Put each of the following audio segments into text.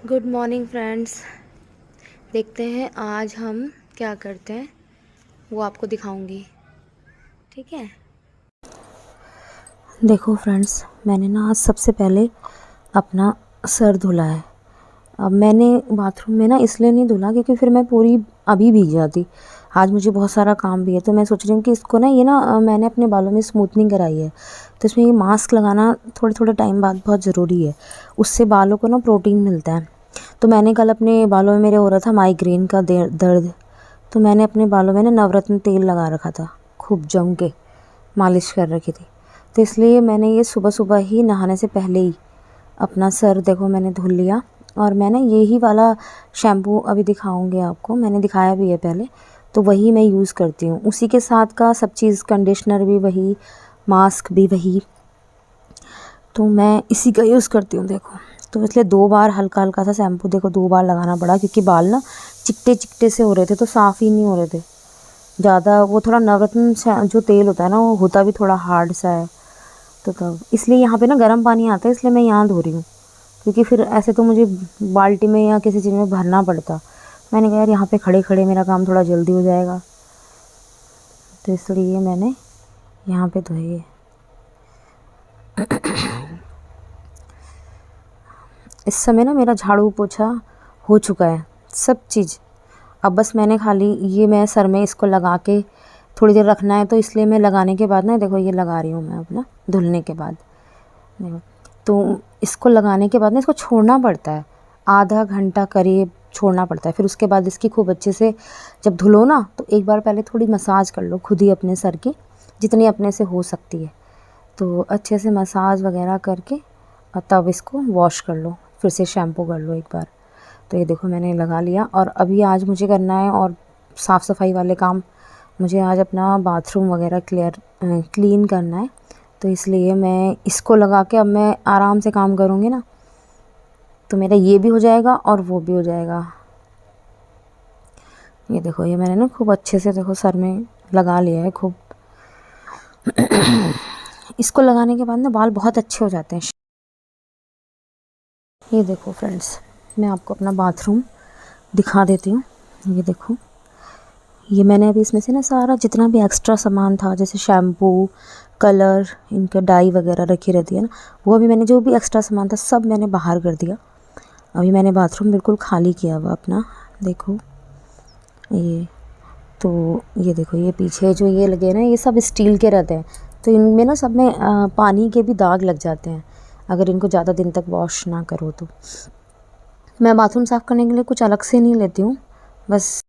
Good morning friends. देखते हैं आज हम क्या करते हैं, वो आपको दिखाऊंगी। ठीक है। देखो फ्रेंड्स, मैंने ना आज सबसे पहले अपना सर धुला है। अब मैंने बाथरूम में ना इसलिए नहीं धुला क्योंकि फिर मैं पूरी अभी भीग जाती। आज मुझे बहुत सारा काम भी है, तो मैं सोच रही हूँ कि इसको ना मैंने अपने बालों में स्मूथनिंग कराई है, तो इसमें ये मास्क लगाना थोड़े थोड़े टाइम बाद बहुत ज़रूरी है। उससे बालों को ना प्रोटीन मिलता है। तो मैंने कल अपने बालों में, मेरे हो रहा था माइग्रेन का दर्द, तो मैंने अपने बालों में ना नवरत्न तेल लगा रखा था, खूब जम के मालिश कर रखी थी। तो इसलिए मैंने ये सुबह सुबह ही नहाने से पहले ही अपना सर देखो मैंने धुल लिया। और मैं ना यही वाला शैम्पू अभी दिखाऊंगी आपको, मैंने दिखाया भी है पहले, तो वही मैं यूज़ करती हूँ। उसी के साथ का सब चीज़, कंडीशनर भी वही, मास्क भी वही, तो मैं इसी का यूज़ करती हूँ। देखो, तो इसलिए 2 बार हल्का हल्का सा शैम्पू देखो 2 बार लगाना पड़ा, क्योंकि बाल ना चिकटे चिकटे से हो रहे थे, तो साफ़ ही नहीं हो रहे थे ज़्यादा। वो थोड़ा नवरत्न जो तेल होता है ना, वो होता भी थोड़ा हार्ड सा है, तो तब इसलिए यहाँ पे ना गर्म पानी आता है, इसलिए मैं यहाँ धो रही हूँ, क्योंकि फिर ऐसे तो मुझे बाल्टी में या किसी चीज़ में भरना पड़ता। मैंने कहा यार यहाँ पे खड़े खड़े मेरा काम थोड़ा जल्दी हो जाएगा, तो इसलिए मैंने यहाँ पे धोए। इस समय ना मेरा झाड़ू पोछा हो चुका है, सब चीज़। अब बस मैंने खाली ये, मैं सर में इसको लगा के थोड़ी देर रखना है, तो इसलिए मैं लगाने के बाद ना देखो ये लगा रही हूँ मैं अपना धुलने के बाद। देखो, तो इसको लगाने के बाद ना इसको छोड़ना पड़ता है, आधा घंटा करीब छोड़ना पड़ता है। फिर उसके बाद इसकी खूब अच्छे से जब धुलो ना, तो एक बार पहले थोड़ी मसाज कर लो खुद ही अपने सर की, जितनी अपने से हो सकती है। तो अच्छे से मसाज वगैरह करके और तब इसको वॉश कर लो, फिर से शैम्पू कर लो एक बार। तो ये देखो मैंने लगा लिया। और अभी आज मुझे करना है और साफ़ सफाई वाले काम, मुझे आज अपना बाथरूम वगैरह क्लीन करना है, तो इसलिए मैं इसको लगा के अब मैं आराम से काम करूँगी ना, तो मेरा ये भी हो जाएगा और वो भी हो जाएगा। ये देखो, ये मैंने ना खूब अच्छे से देखो सर में लगा लिया है खूब। इसको लगाने के बाद ना बाल बहुत अच्छे हो जाते हैं। ये देखो फ्रेंड्स, मैं आपको अपना बाथरूम दिखा देती हूँ। ये देखो, ये मैंने अभी इसमें से ना सारा जितना भी एक्स्ट्रा सामान था, जैसे शैम्पू, कलर, इनका डाई वगैरह रखी रहती है ना, वो अभी मैंने जो भी एक्स्ट्रा सामान था सब मैंने बाहर कर दिया। अभी मैंने बाथरूम बिल्कुल खाली किया हुआ अपना। देखो ये, तो ये देखो, ये पीछे जो ये लगे ना, ये सब स्टील के रहते हैं, तो इनमें ना सब में पानी के भी दाग लग जाते हैं अगर इनको ज़्यादा दिन तक वॉश ना करो तो। मैं बाथरूम साफ़ करने के लिए कुछ अलग से नहीं लेती हूँ, बस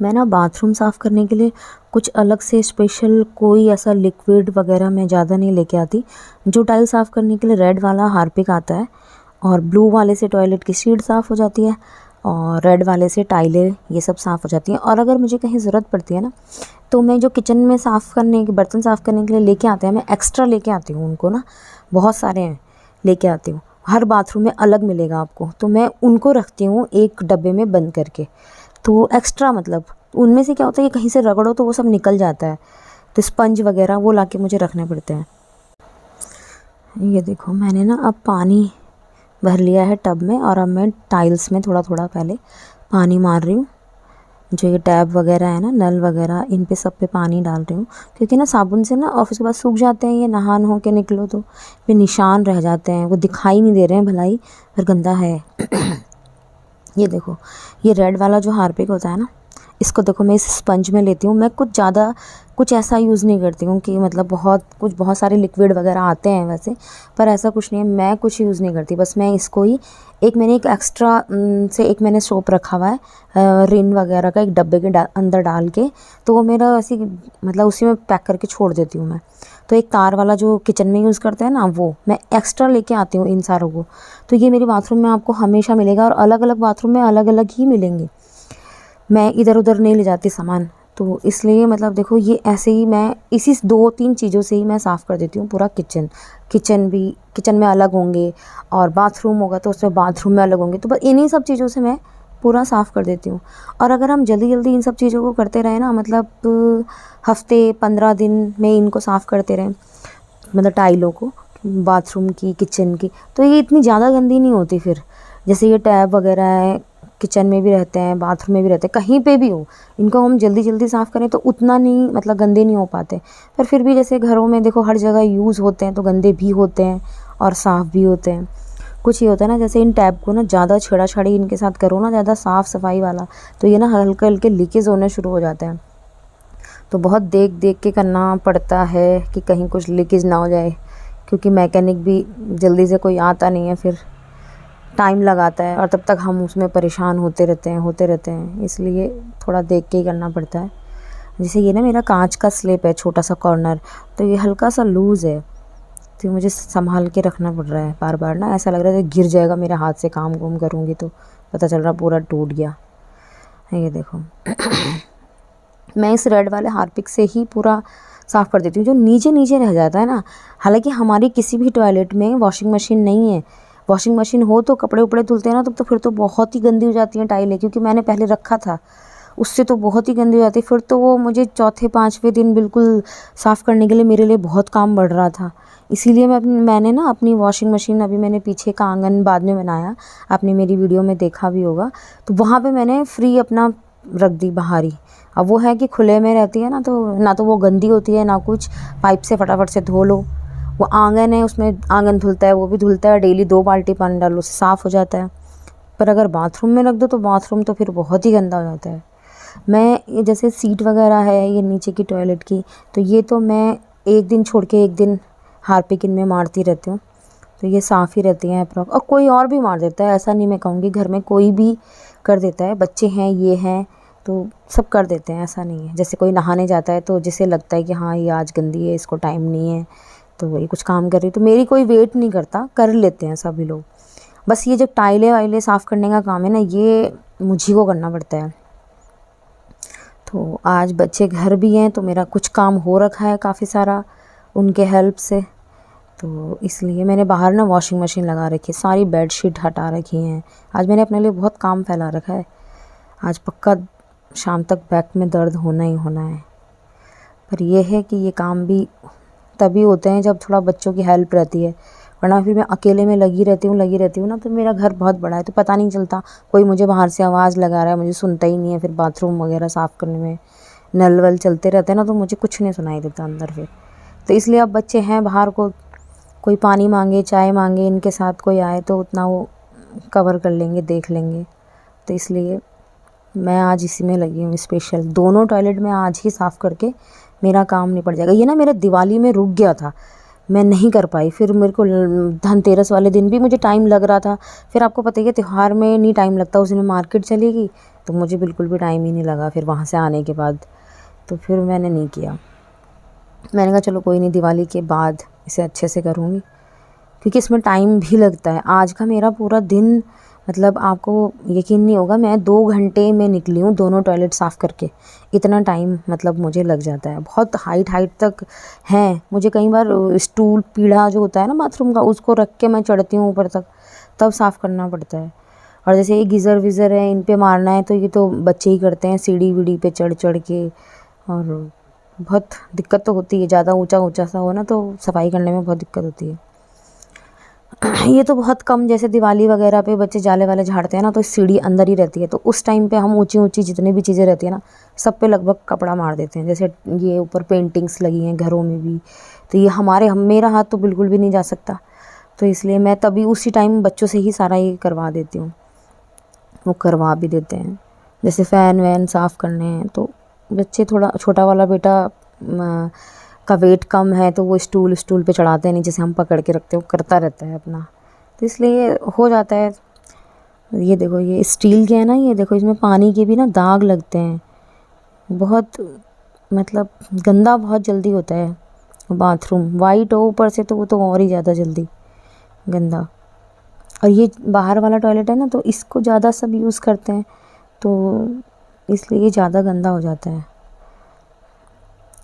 मैं ना बाथरूम साफ़ करने के लिए कुछ अलग से स्पेशल कोई ऐसा लिक्विड वगैरह मैं ज़्यादा नहीं लेके आती। जो टाइल साफ़ करने के लिए रेड वाला हार्पिक आता है, और ब्लू वाले से टॉयलेट की सीट साफ़ हो जाती है, और रेड वाले से टाइलें ये सब साफ़ हो जाती हैं। और अगर मुझे कहीं ज़रूरत पड़ती है ना, तो मैं जो किचन में साफ़ करने के, बर्तन साफ़ करने के लिए लेके आते हैं, मैं एक्स्ट्रा लेके आती हूँ उनको ना, बहुत सारे हैं लेके आती हूँ। हर बाथरूम में अलग मिलेगा आपको, तो मैं उनको रखती हूँ एक डब्बे में बंद करके। तो एक्स्ट्रा मतलब उनमें से क्या होता है कि कहीं से रगड़ो तो वो सब निकल जाता है, तो स्पंज वगैरह वो लाके मुझे रखने पड़ते हैं। ये देखो, मैंने ना अब पानी भर लिया है टब में, और अब मैं टाइल्स में थोड़ा थोड़ा पहले पानी मार रही हूँ। जो ये टैब वगैरह है ना, नल वगैरह, इन पे सब पे पानी डाल रही हूँ, क्योंकि ना साबुन से ना ऑफिस के बाद सूख जाते हैं, ये नहान हो के निकलो तो फिर निशान रह जाते हैं, वो दिखाई नहीं दे रहे हैं भलाई, पर गंदा है। ये देखो, ये रेड वाला जो हार्पिक होता है ना, इसको देखो मैं इस स्पंज में लेती हूँ। मैं कुछ ज़्यादा कुछ ऐसा यूज़ नहीं करती हूँ कि मतलब बहुत सारे लिक्विड वगैरह आते हैं वैसे, पर ऐसा कुछ नहीं है, मैं कुछ यूज़ नहीं करती। बस मैं इसको ही मैंने एक एक्स्ट्रा से एक मैंने सोप रखा हुआ है रिन वगैरह का, एक डब्बे के अंदर डाल के, तो वो मेरा ऐसी मतलब उसी में पैक करके छोड़ देती हूँ मैं। तो एक तार वाला जो किचन में यूज़ करते हैं ना, वो मैं एक्स्ट्रा लेके आती हूँ इन सारों को। तो ये मेरी बाथरूम में आपको हमेशा मिलेगा, और अलग अलग बाथरूम में अलग अलग ही मिलेंगे, मैं इधर उधर नहीं ले जाती सामान। तो इसलिए मतलब देखो, ये ऐसे ही मैं इसी 2-3 चीज़ों से ही मैं साफ़ कर देती हूँ पूरा किचन में अलग होंगे, और बाथरूम होगा तो उसमें बाथरूम में अलग होंगे, तो बस इन्हीं सब चीज़ों से मैं पूरा साफ़ कर देती हूँ। और अगर हम जल्दी जल्दी इन सब चीज़ों को करते रहें ना, मतलब हफ्ते 15 दिन में इनको साफ़ करते रहें, मतलब टाइलों को, बाथरूम की, किचन की, तो ये इतनी ज़्यादा गंदी नहीं होती फिर। जैसे ये टैब वगैरह है, किचन में भी रहते हैं, बाथरूम में भी रहते हैं, कहीं पे भी हो, इनको हम जल्दी जल्दी साफ़ करें तो उतना नहीं मतलब गंदे नहीं हो पाते। पर फिर भी जैसे घरों में देखो हर जगह यूज़ होते हैं तो गंदे भी होते हैं और साफ़ भी होते हैं। कुछ ये होता है ना, जैसे इन टैब को ना ज़्यादा छेड़ा-छाड़ी इनके साथ करो ना, ज़्यादा साफ़ सफाई वाला, तो ये ना हल्के-हल्के लीकेज होने शुरू हो जाते हैं। तो बहुत देख देख के करना पड़ता है कि कहीं कुछ लीकेज ना हो जाए, क्योंकि मैकेनिक भी जल्दी से कोई आता नहीं है, फिर टाइम लगाता है और तब तक हम उसमें परेशान होते रहते हैं, इसलिए थोड़ा देख के ही करना पड़ता है। जैसे ये ना मेरा कांच का स्लैब है, छोटा सा कॉर्नर, तो ये हल्का सा लूज़ है, तो मुझे संभाल के रखना पड़ रहा है। बार बार ना ऐसा लग रहा है कि गिर जाएगा मेरे हाथ से, काम कुम करूँगी तो पता चल रहा पूरा टूट गया। ये देखो मैं इस रेड वाले हार्पिक से ही पूरा साफ़ कर देती हूँ, जो नीचे नीचे रह जाता है ना। हालांकि हमारी किसी भी टॉयलेट में वॉशिंग मशीन नहीं है। वॉशिंग मशीन हो तो कपड़े उपड़े धुलते हैं ना, तो फिर तो बहुत ही गंदी हो जाती हैं टाइलें, क्योंकि मैंने पहले रखा था, उससे तो बहुत ही गंदी हो जाती। फिर तो वो मुझे चौथे पाँचवें दिन बिल्कुल साफ़ करने के लिए मेरे लिए बहुत काम बढ़ रहा था। इसीलिए मैंने ना अपनी वॉशिंग मशीन, अभी मैंने पीछे का आंगन बाद में बनाया, आपने मेरी वीडियो में देखा भी होगा, तो वहाँ पे मैंने फ्री अपना रख दी बाहर ही। अब वो है कि खुले में रहती है ना तो वो गंदी होती है ना कुछ, पाइप से फटाफट से धो लो। वो आंगन है, उसमें आंगन धुलता है, वो भी धुलता है, डेली 2 बाल्टी पानी डालो, उससे साफ़ हो जाता है। पर अगर बाथरूम में रख दो तो बाथरूम तो फिर बहुत ही गंदा हो जाता है। मैं ये जैसे सीट वगैरह है ये नीचे की टॉयलेट की, तो ये तो मैं एक दिन छोड़ के एक दिन हार्पिक इनमें मारती रहती हूँ, तो ये साफ़ ही रहती हैं अप्रॉक्स। और कोई और भी मार देता है, ऐसा नहीं मैं कहूँगी, घर में कोई भी कर देता है, बच्चे हैं, ये हैं, तो सब कर देते हैं, ऐसा नहीं है। जैसे कोई नहाने जाता है तो जिसे लगता है कि हाँ ये आज गंदी है, इसको टाइम नहीं है, तो वही कुछ काम कर रही, तो मेरी कोई वेट नहीं करता, कर लेते हैं सभी लोग। बस ये जो टाइलें वाइलें साफ़ करने का काम है ना, ये मुझी को करना पड़ता है। तो आज बच्चे घर भी हैं तो मेरा कुछ काम हो रखा है काफ़ी सारा उनके हेल्प से, तो इसलिए मैंने बाहर ना वॉशिंग मशीन लगा रखी है, सारी बेडशीट हटा रखी हैं। आज मैंने अपने लिए बहुत काम फैला रखा है, आज पक्का शाम तक बैक में दर्द होना ही होना है। पर यह है कि ये काम भी तभी होते हैं जब थोड़ा बच्चों की हेल्प रहती है, वरना फिर मैं अकेले में लगी रहती हूँ ना, तो मेरा घर बहुत बड़ा है तो पता नहीं चलता, कोई मुझे बाहर से आवाज़ लगा रहा है, मुझे सुनता ही नहीं है। फिर बाथरूम वगैरह साफ़ करने में नल वल चलते रहते हैं ना, तो मुझे कुछ नहीं सुनाई देता अंदर फिर। तो इसलिए अब बच्चे हैं बाहर, को कोई पानी मांगे, चाय मांगे, इनके साथ कोई आए तो उतना वो कवर कर लेंगे, देख लेंगे, तो इसलिए मैं आज इसी में लगी हूँ स्पेशल। दोनों टॉयलेट में आज ही साफ़ करके मेरा काम निपट जाएगा। ये ना मेरा दिवाली में रुक गया था, मैं नहीं कर पाई, फिर मेरे को धनतेरस वाले दिन भी मुझे टाइम लग रहा था। फिर आपको पता ही है त्यौहार में नहीं टाइम लगता, उस दिन मार्केट चली गई तो मुझे बिल्कुल भी टाइम ही नहीं लगा फिर वहाँ से आने के बाद, तो फिर मैंने नहीं किया। मैंने कहा चलो कोई नहीं, दिवाली के बाद इसे अच्छे से करूँगी, क्योंकि इसमें टाइम भी लगता है। आज का मेरा पूरा दिन, मतलब आपको यकीन नहीं होगा, मैं 2 घंटे में निकली हूँ दोनों टॉयलेट साफ़ करके। इतना टाइम मतलब मुझे लग जाता है, बहुत हाइट तक हैं। मुझे कई बार स्टूल पीढ़ा जो होता है ना बाथरूम का, उसको रख के मैं चढ़ती हूँ ऊपर तक, तब साफ़ करना पड़ता है। और जैसे ये गीज़र वीज़र है, इन पे मारना है तो ये तो बच्चे ही करते हैं, सीढ़ी वीढ़ी पे चढ़ चढ़ के, और बहुत दिक्कत तो होती है। ज़्यादा ऊंचा सा हो ना तो सफाई करने में बहुत दिक्कत होती है। ये तो बहुत कम, जैसे दिवाली वगैरह पे बच्चे जाले वाले झाड़ते हैं ना, तो सीढ़ी अंदर ही रहती है, तो उस टाइम पे हम ऊंची ऊंची जितनी भी चीज़ें रहती है ना, सब पे लगभग कपड़ा मार देते हैं। जैसे ये ऊपर पेंटिंग्स लगी हैं घरों में भी, तो ये मेरा हाथ तो बिल्कुल भी नहीं जा सकता, तो इसलिए मैं तभी उसी टाइम बच्चों से ही सारा ये करवा देती हूँ। वो करवा भी देते हैं। जैसे फ़ैन वैन साफ़ करने हैं तो बच्चे, थोड़ा छोटा वाला बेटा का वेट कम है तो वो स्टूल पे चढ़ाते नहीं, जैसे हम पकड़ के रखते हैं, वो करता रहता है अपना, तो इसलिए हो जाता है। ये देखो, ये स्टील के है ना, ये देखो इसमें पानी के भी ना दाग लगते हैं, बहुत मतलब गंदा बहुत जल्दी होता है बाथरूम। वाइट हो ऊपर से तो वो तो और ही ज़्यादा जल्दी गंदा। और ये बाहर वाला टॉयलेट है ना, तो इसको ज़्यादा सब यूज़ करते हैं, तो इसलिए ये ज़्यादा गंदा हो जाता है।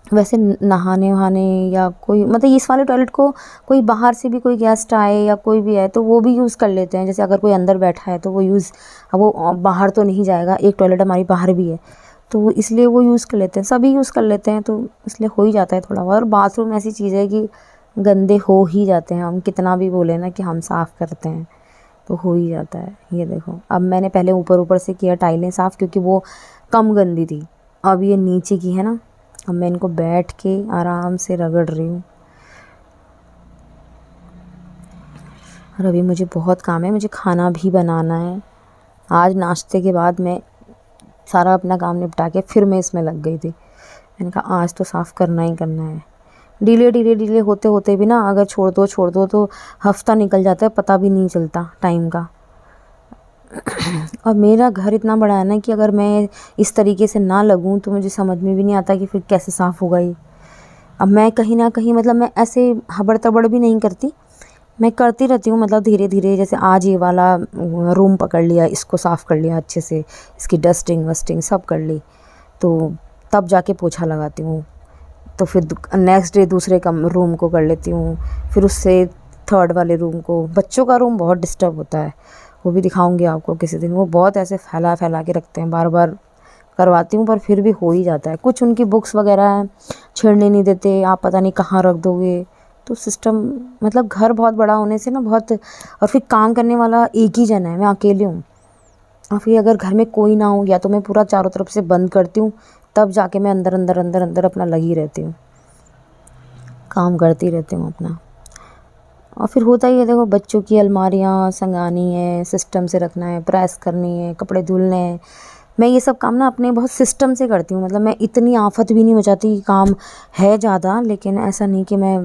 वैसे नहाने वहाने या कोई, मतलब इस वाले टॉयलेट को कोई बाहर से भी कोई गेस्ट आए या कोई भी आए तो वो भी यूज़ कर लेते हैं। जैसे अगर कोई अंदर बैठा है तो वो वो बाहर तो नहीं जाएगा, एक टॉयलेट हमारी बाहर भी है, तो इसलिए वो यूज़ कर लेते हैं, सभी यूज़ कर लेते हैं, तो इसलिए हो ही जाता है थोड़ा बहुत। और बाथरूम ऐसी चीज़ है कि गंदे हो ही जाते हैं, हम कितना भी बोले ना कि हम साफ़ करते हैं तो हो ही जाता है। ये देखो, अब मैंने पहले ऊपर ऊपर से किया टाइलें साफ़ क्योंकि वो कम गंदी थी। अब ये नीचे की है ना, अब मैं इनको बैठ के आराम से रगड़ रही हूँ। और अभी मुझे बहुत काम है, मुझे खाना भी बनाना है। आज नाश्ते के बाद मैं सारा अपना काम निपटा के फिर मैं इसमें लग गई थी। मैंने कहा आज तो साफ़ करना ही करना है। डिले होते होते भी ना अगर छोड़ दो तो हफ्ता निकल जाता है, पता भी नहीं चलता टाइम का। और मेरा घर इतना बड़ा है ना कि अगर मैं इस तरीके से ना लगूं तो मुझे समझ में भी नहीं आता कि फिर कैसे साफ़ होगा ये। अब मैं कहीं ना कहीं मतलब मैं ऐसे हबड़ तबड़ भी नहीं करती, मैं करती रहती हूँ मतलब धीरे धीरे। जैसे आज ये वाला रूम पकड़ लिया, इसको साफ़ कर लिया अच्छे से, इसकी डस्टिंग वस्टिंग सब कर ली, तो तब जाके पोछा लगाती हूँ। तो फिर नेक्स्ट डे दूसरे कम रूम को कर लेती हूँ, फिर उससे थर्ड वाले रूम को। बच्चों का रूम बहुत डिस्टर्ब होता है, वो भी दिखाऊंगी आपको किसी दिन। वो बहुत ऐसे फैला फैला के रखते हैं, बार बार करवाती हूँ पर फिर भी हो ही जाता है। कुछ उनकी बुक्स वगैरह हैं, छेड़ने नहीं देते, आप पता नहीं कहाँ रख दोगे। तो सिस्टम मतलब घर बहुत बड़ा होने से ना बहुत, और फिर काम करने वाला एक ही जना है, मैं अकेले हूँ। और फिर अगर घर में कोई ना हो या तो मैं पूरा चारों तरफ से बंद करती हूँ, तब जाके मैं अंदर अंदर अंदर अंदर अपना लगी रहती हूँ, काम करती रहती हूँ अपना। और फिर होता ही है, देखो बच्चों की अलमारियाँ संगानी है, सिस्टम से रखना है, प्रेस करनी है, कपड़े धुलने हैं। मैं ये सब काम ना अपने बहुत सिस्टम से करती हूँ। मतलब मैं इतनी आफत भी नहीं मचाती, काम है ज़्यादा लेकिन ऐसा नहीं कि मैं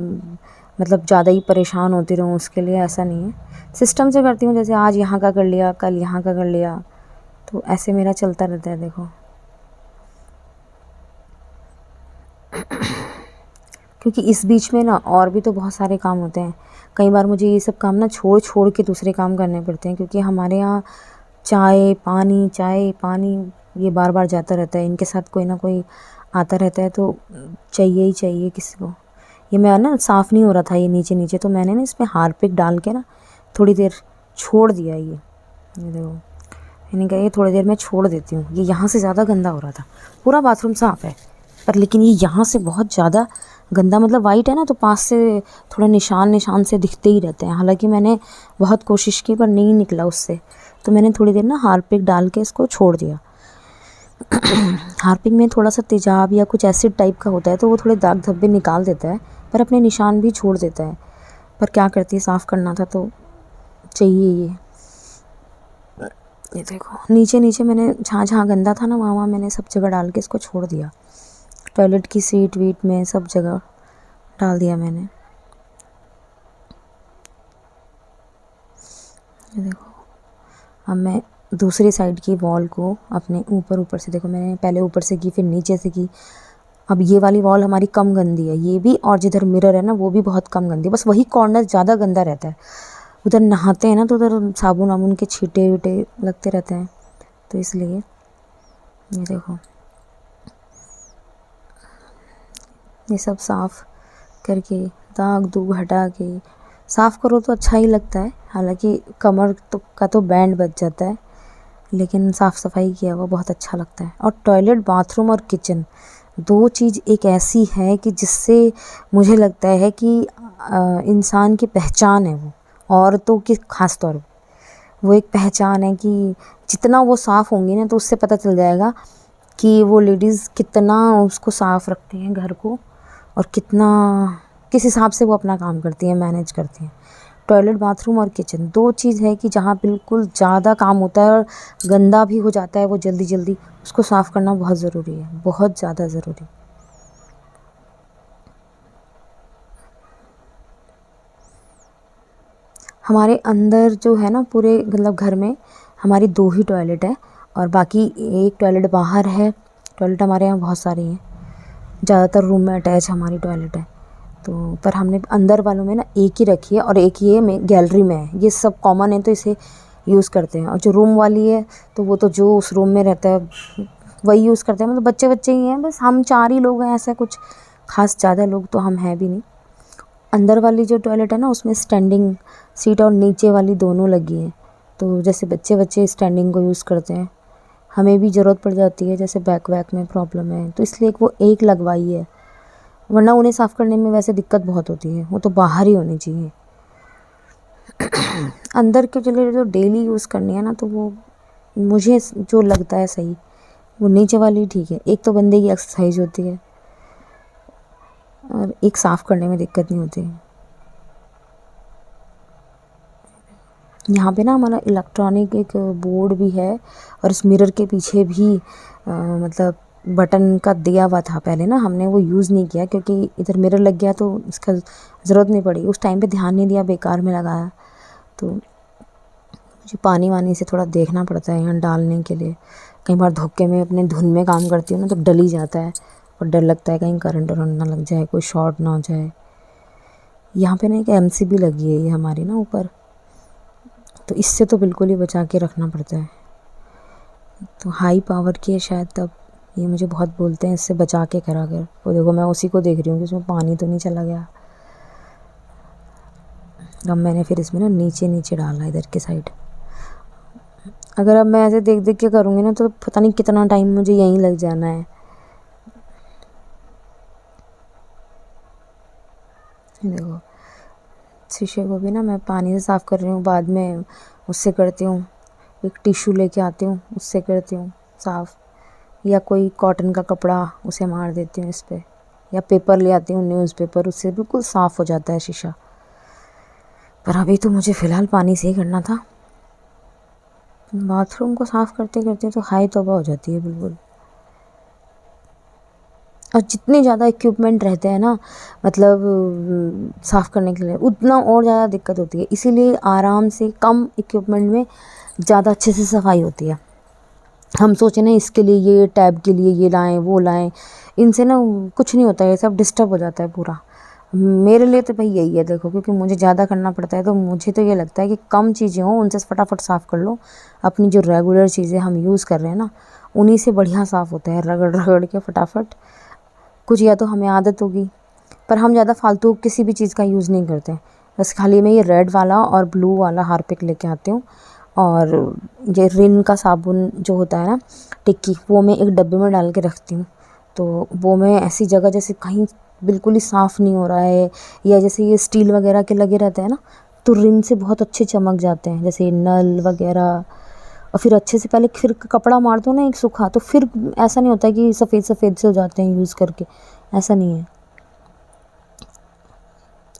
मतलब ज़्यादा ही परेशान होती रहूँ उसके लिए, ऐसा नहीं है। सिस्टम से करती हूँ, जैसे आज यहाँ का कर लिया, कल यहाँ का कर लिया, तो ऐसे मेरा चलता रहता है। देखो क्योंकि इस बीच में ना और भी तो बहुत सारे काम होते हैं। कई बार मुझे ये सब काम ना छोड़ छोड़ के दूसरे काम करने पड़ते हैं, क्योंकि हमारे यहाँ चाय पानी ये बार बार जाता रहता है। इनके साथ कोई ना कोई आता रहता है, तो चाहिए ही चाहिए किसी को। ये मैं ना साफ़ नहीं हो रहा था ये नीचे नीचे, तो मैंने ना इसमें हार्पिक डाल के ना थोड़ी देर छोड़ दिया। ये देखो, मैंने कहा ये थोड़ी देर मैं छोड़ देती हूँ। ये यहाँ से ज़्यादा गंदा हो रहा था, पूरा बाथरूम साफ़ है पर लेकिन ये यहाँ से बहुत ज़्यादा गंदा, मतलब वाइट है ना, तो पास से थोड़ा निशान निशान से दिखते ही रहते हैं। हालांकि मैंने बहुत कोशिश की पर नहीं निकला उससे, तो मैंने थोड़ी देर ना हार्पिक डाल के इसको छोड़ दिया। हार्पिक में थोड़ा सा तेजाब या कुछ एसिड टाइप का होता है, तो वो थोड़े दाग धब्बे निकाल देता है पर अपने निशान भी छोड़ देता है। पर क्या करती है, साफ़ करना था तो चाहिए ये देखो नीचे नीचे मैंने जहाँ जहाँ गंदा था ना, वहाँ वहाँ मैंने सब जगह डाल के इसको छोड़ दिया। टॉयलेट की सीट वीट में सब जगह डाल दिया मैंने। ये देखो, अब मैं दूसरी साइड की वॉल को अपने ऊपर से, देखो मैंने पहले ऊपर से की फिर नीचे से की। अब ये वाली वॉल हमारी कम गंदी है, ये भी, और जिधर मिरर है ना वो भी बहुत कम गंदी है। बस वही कॉर्नर ज़्यादा गंदा रहता है, उधर नहाते हैं ना तो उधर साबुन वाबुन के छींटे वीटे लगते रहते हैं, तो इसलिए। ये देखो ये सब साफ़ करके दाग दूग हटा के साफ़ करो तो अच्छा ही लगता है। हालांकि कमर तो का तो बैंड बच जाता है, लेकिन साफ़ सफाई किया हुआ बहुत अच्छा लगता है। और टॉयलेट, बाथरूम और किचन, दो चीज़ एक ऐसी है कि जिससे मुझे लगता है कि इंसान की पहचान है वो, औरतों की ख़ास तौर पर वो एक पहचान है कि जितना वो साफ़ होंगी ना तो उससे पता चल जाएगा कि वो लेडीज़ कितना उसको साफ़ रखती हैं घर को, और कितना किस हिसाब से वो अपना काम करती हैं, मैनेज करती हैं। टॉयलेट, बाथरूम और किचन दो चीज़ है कि जहाँ बिल्कुल ज़्यादा काम होता है और गंदा भी हो जाता है वो जल्दी जल्दी, उसको साफ़ करना बहुत ज़रूरी है, बहुत ज़्यादा ज़रूरी। हमारे अंदर जो है ना पूरे मतलब घर में हमारी दो ही टॉयलेट है, और बाकी एक टॉयलेट बाहर है। टॉयलेट हमारे यहाँ बहुत सारी हैं, ज़्यादातर रूम में अटैच हमारी टॉयलेट है। तो पर हमने अंदर वालों में ना एक ही रखी है, और एक ये में गैलरी में है। ये सब कॉमन है तो इसे यूज़ करते हैं। और जो रूम वाली है तो वो तो जो उस रूम में रहता है वही यूज़ करते हैं। मतलब बच्चे बच्चे ही हैं, बस हम चार ही लोग हैं, ऐसा कुछ खास ज़्यादा लोग तो हम हैं भी नहीं। अंदर वाली जो टॉयलेट है ना उसमें स्टैंडिंग सीट और नीचे वाली दोनों लगी हैं, तो जैसे बच्चे बच्चे स्टैंडिंग को यूज़ करते हैं, हमें भी ज़रूरत पड़ जाती है, जैसे बैक वैक में प्रॉब्लम है तो इसलिए वो एक लगवाई है। वरना उन्हें साफ़ करने में वैसे दिक्कत बहुत होती है, वो तो बाहर ही होनी चाहिए। अंदर के लिए जो डेली यूज़ करनी है ना, तो वो मुझे जो लगता है सही, वो नीचे वाली ठीक है। एक तो बंदे की एक्सरसाइज होती है और एक साफ़ करने में दिक्कत नहीं होती। यहाँ पे ना हमारा इलेक्ट्रॉनिक एक बोर्ड भी है और इस मिरर के पीछे भी मतलब बटन का दिया हुआ था पहले ना, हमने वो यूज़ नहीं किया क्योंकि इधर मिरर लग गया तो इसका ज़रूरत नहीं पड़ी। उस टाइम पे ध्यान नहीं दिया, बेकार में लगाया। तो मुझे पानी वानी से थोड़ा देखना पड़ता है यहाँ डालने के लिए। कई बार धोखे में अपने धुन में काम करती हूँ ना, तो डल ही जाता है और डर लगता है कहीं करंट वरंट ना लग जाए, कोई शॉर्ट ना हो जाए। यहाँ पे ना एक MCB लगी है ये हमारी ना ऊपर, तो इससे तो बिल्कुल ही बचा के रखना पड़ता है। तो हाई पावर की है शायद, तब ये मुझे बहुत बोलते हैं इससे बचा के करा कर। वो देखो मैं उसी को देख रही हूँ कि इसमें पानी तो नहीं चला गया। अब मैंने फिर इसमें ना नीचे नीचे डाला इधर के साइड। अगर अब मैं ऐसे देख देख के करूँगी ना, तो पता नहीं कितना टाइम मुझे यहीं लग जाना है। देखो शीशे को भी ना मैं पानी से साफ़ कर रही हूँ, बाद में उससे करती हूँ, एक टिश्यू लेके आती हूँ उससे करती हूँ साफ़, या कोई कॉटन का कपड़ा उसे मार देती हूँ इस पर, या पेपर ले आती हूँ न्यूज़पेपर, उससे बिल्कुल साफ़ हो जाता है शीशा। पर अभी तो मुझे फ़िलहाल पानी से ही करना था। बाथरूम को साफ़ करते करते तो हाय तौबा हो जाती है बिल्कुल। और जितने ज़्यादा इक्विपमेंट रहते हैं ना, मतलब साफ़ करने के लिए, उतना और ज़्यादा दिक्कत होती है। इसीलिए आराम से कम इक्विपमेंट में ज़्यादा अच्छे से सफाई होती है। हम सोचे ना इसके लिए ये टैब के लिए ये लाएं वो लाएं, इनसे ना कुछ नहीं होता है, ये सब डिस्टर्ब हो जाता है पूरा। मेरे लिए तो भाई यही है देखो, क्योंकि मुझे ज़्यादा करना पड़ता है, तो मुझे तो ये लगता है कि कम चीज़ें हों, उनसे फटाफट साफ़ कर लो। अपनी जो रेगुलर चीज़ें हम यूज़ कर रहे हैं ना, उन्हीं से बढ़िया साफ़ होता है, रगड़ रगड़ के फटाफट। कुछ या तो हमें आदत होगी, पर हम ज़्यादा फालतू किसी भी चीज़ का यूज़ नहीं करते। बस खाली मैं ये रेड वाला और ब्लू वाला हार्पिक लेके आती हूँ, और ये रिन का साबुन जो होता है ना टिक्की, वो मैं एक डब्बे में डाल के रखती हूँ। तो वो मैं ऐसी जगह जैसे कहीं बिल्कुल ही साफ़ नहीं हो रहा है, या जैसे ये स्टील वगैरह के लगे रहते हैं ना, तो रिन से बहुत अच्छे चमक जाते हैं, जैसे नल वगैरह। और फिर अच्छे से पहले फिर कपड़ा मार दो ना एक सूखा, तो फिर ऐसा नहीं होता कि सफ़ेद सफ़ेद से हो जाते हैं यूज़ करके, ऐसा नहीं है।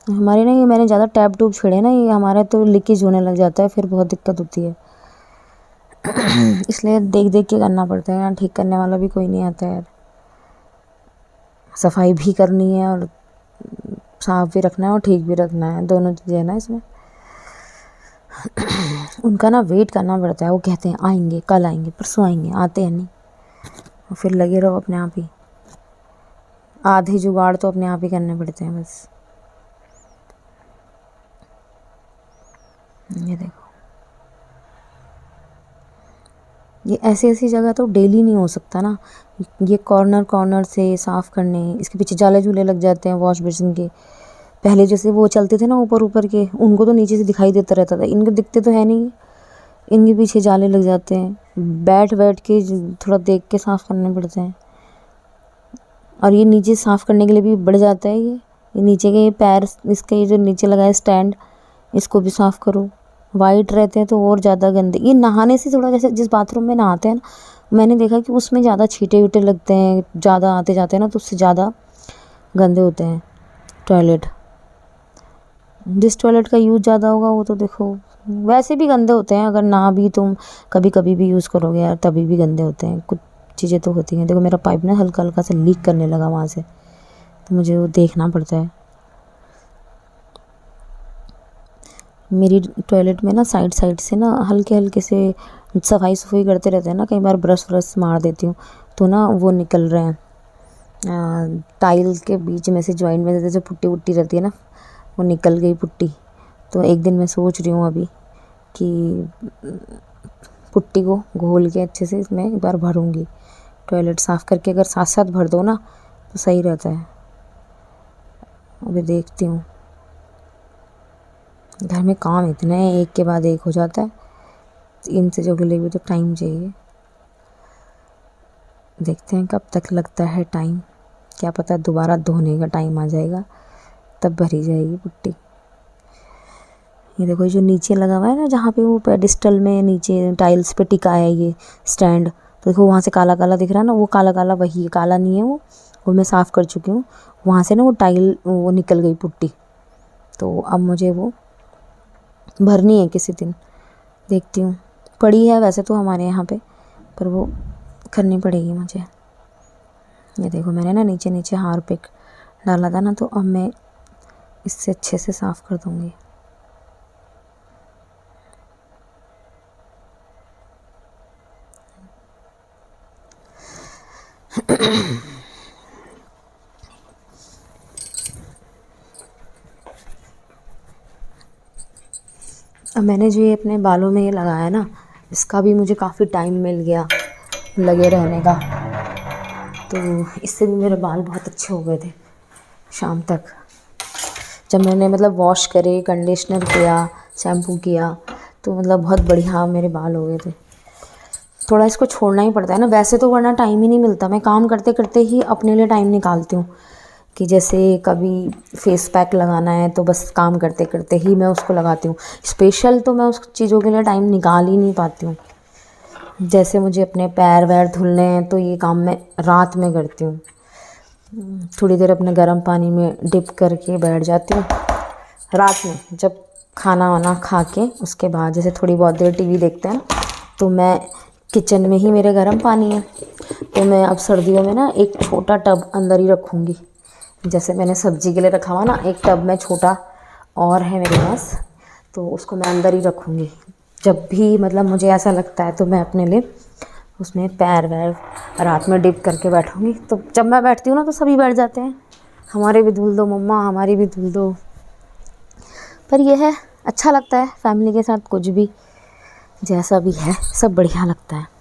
हमारे ना ये मैंने ज़्यादा टैप टूब छेड़े ना, ये हमारा तो लीकेज होने लग जाता है, फिर बहुत दिक्कत होती है। इसलिए देख देख के करना पड़ता है यार, ठीक करने वाला भी कोई नहीं आता यार। सफाई भी करनी है और साफ़ भी रखना है और ठीक भी रखना है, दोनों चीज़ें है ना इसमें। उनका ना वेट करना पड़ता है, वो कहते हैं आएंगे कल आएंगे परसों आएंगे, आते हैं नहीं, और फिर लगे रहो अपने आप ही। आधे जुगाड़ तो अपने आप ही करने पड़ते हैं बस। ये देखो, ये ऐसी ऐसी जगह तो डेली नहीं हो सकता ना, ये कॉर्नर कॉर्नर से साफ़ करने, इसके पीछे जाले झूले लग जाते हैं वॉश बेसिन के। पहले जैसे वो चलते थे ना ऊपर ऊपर के, उनको तो नीचे से दिखाई देता रहता था, इनके दिखते तो है नहीं, इनके पीछे जाले लग जाते हैं। बैठ बैठ के थोड़ा देख के साफ़ करने पड़ते हैं। और ये नीचे साफ़ करने के लिए भी बढ़ जाता है, ये नीचे के पैर, इसका ये जो नीचे लगा है स्टैंड, इसको भी साफ़ करो। वाइट रहते हैं तो और ज़्यादा गंदे, ये नहाने से थोड़ा, जैसे जिस बाथरूम में नहाते हैं ना, मैंने देखा कि उसमें ज़्यादा छींटे वीटे लगते हैं, ज़्यादा आते जाते हैं ना, तो उससे ज़्यादा गंदे होते हैं टॉयलेट। जिस टॉयलेट का यूज़ ज़्यादा होगा वो तो देखो वैसे भी गंदे होते हैं, अगर ना भी तुम कभी कभी भी यूज़ करोगे यार, तभी भी गंदे होते हैं। कुछ चीज़ें तो होती हैं। देखो मेरा पाइप ना हल्का हल्का सा लीक करने लगा वहाँ से, तो मुझे वो देखना पड़ता है। मेरी टॉयलेट में ना साइड साइड से ना हल्के हल्के से सफाई सफाई करते रहते हैं ना, कई बार ब्रश व्रश मार देती हूँ, तो ना वो निकल रहे हैं टाइल के बीच में से, जॉइंट में से जो पुट्टी वुट्टी रहती है ना, वो निकल गई पुट्टी। तो एक दिन मैं सोच रही हूँ अभी कि पुट्टी को घोल के अच्छे से इसमें एक बार भरूँगी। टॉयलेट साफ़ करके अगर साथ साथ भर दो ना तो सही रहता है। अभी देखती हूँ, घर में काम इतने हैं, एक के बाद एक हो जाता है, इन चीज़ों के लिए भी तो टाइम चाहिए। देखते हैं कब तक लगता है टाइम। क्या पता दोबारा धोने का टाइम आ जाएगा तब भरी जाएगी पुट्टी। ये देखो ये जो नीचे लगा हुआ है ना, जहाँ पे वो पेडिस्टल में नीचे टाइल्स पे टिका है ये स्टैंड, तो देखो वहाँ से काला काला दिख रहा है ना, वो काला काला वही है, काला नहीं है वो मैं साफ़ कर चुकी हूँ। वहाँ से ना वो टाइल वो निकल गई पुट्टी, तो अब मुझे वो भरनी है किसी दिन, देखती हूँ। पड़ी है वैसे तो हमारे यहाँ पे, पर वो करनी पड़ेगी मुझे। ये देखो मैंने ना नीचे नीचे हार्पिक डाला था ना, तो अब मैं इससे अच्छे से साफ़ कर दूँगी। अब मैंने जो ये अपने बालों में ये लगाया ना, इसका भी मुझे काफ़ी टाइम मिल गया लगे रहने का, तो इससे भी मेरे बाल बहुत अच्छे हो गए थे शाम तक। जब मैंने मतलब वॉश करे, कंडीशनर किया, शैम्पू किया, तो मतलब बहुत बढ़िया मेरे बाल हो गए थे। थोड़ा इसको छोड़ना ही पड़ता है ना, वैसे तो वरना टाइम ही नहीं मिलता। मैं काम करते करते ही अपने लिए टाइम निकालती हूँ, कि जैसे कभी फेस पैक लगाना है तो बस काम करते करते ही मैं उसको लगाती हूँ। स्पेशल तो मैं उस चीज़ों के लिए टाइम निकाल ही नहीं पाती हूँ। जैसे मुझे अपने पैर वैर धुलने हैं तो ये काम मैं रात में करती हूँ। थोड़ी देर अपने गर्म पानी में डिप करके बैठ जाती हूँ रात में, जब खाना वाना खा के उसके बाद जैसे थोड़ी बहुत देर टीवी देखते हैं, तो मैं किचन में ही, मेरे गर्म पानी है, तो मैं अब सर्दियों में ना एक छोटा टब अंदर ही रखूँगी। जैसे मैंने सब्जी के लिए रखा हुआ ना एक टब में छोटा और है मेरे पास, तो उसको मैं अंदर ही रखूँगी। जब भी मतलब मुझे ऐसा लगता है तो मैं अपने लिए उसमें पैर वैर रात में डिप करके बैठूँगी। तो जब मैं बैठती हूँ ना तो सभी बैठ जाते हैं, हमारे भी धुल दो मम्मा, हमारी भी धुल दो। पर यह है, अच्छा लगता है फैमिली के साथ, कुछ भी जैसा भी है सब बढ़िया लगता है।